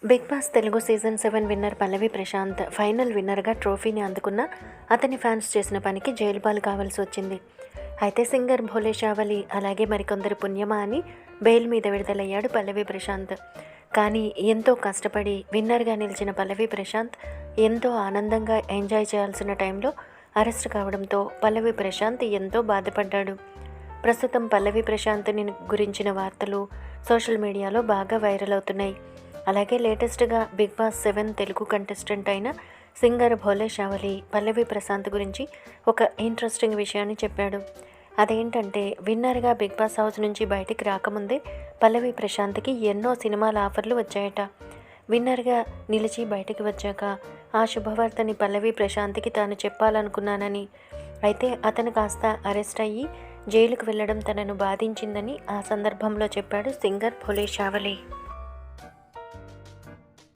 Big boss Telugu season 7 winner Pallavi Prashanth final విన్నర్గా ట్రోఫీని అందుకున్న అతని ఫ్యాన్స్ చేసిన పనికి జైలు పాలు కావాల్సి వచ్చింది. అయితే సింగర్ భోలే షావలి అలాగే మరికొందరు పుణ్యమా అని బెయిల్ మీద విడుదలయ్యాడు పల్లవి ప్రశాంత్. కానీ ఎంతో కష్టపడి విన్నర్గా నిలిచిన పల్లవి ప్రశాంత్ ఎంతో ఆనందంగా ఎంజాయ్ చేయాల్సిన టైంలో అరెస్ట్ కావడంతో పల్లవి ప్రశాంత్ ఎంతో బాధపడ్డాడు. ప్రస్తుతం పల్లవి ప్రశాంత్ని గురించిన వార్తలు సోషల్ మీడియాలో బాగా వైరల్ అవుతున్నాయి. అలాగే లేటెస్ట్గా బిగ్ బాస్ 7 తెలుగు కంటెస్టెంట్ అయిన సింగర్ భోలే షావలి పల్లవి ప్రశాంత్ గురించి ఒక ఇంట్రెస్టింగ్ విషయాన్ని చెప్పాడు. అదేంటంటే విన్నర్గా బిగ్ బాస్ హౌస్ నుంచి బయటికి రాకముందే పల్లవి ప్రశాంత్కి ఎన్నో సినిమాల ఆఫర్లు వచ్చాయట. విన్నర్గా నిలిచి బయటికి వచ్చాక ఆ శుభవార్తని పల్లవి ప్రశాంత్కి తాను చెప్పాలనుకున్నానని, అయితే అతను కాస్త అరెస్ట్ అయ్యి జైలుకు వెళ్ళడం తనను బాధించిందని ఆ సందర్భంలో చెప్పాడు సింగర్ భోలే షావలి.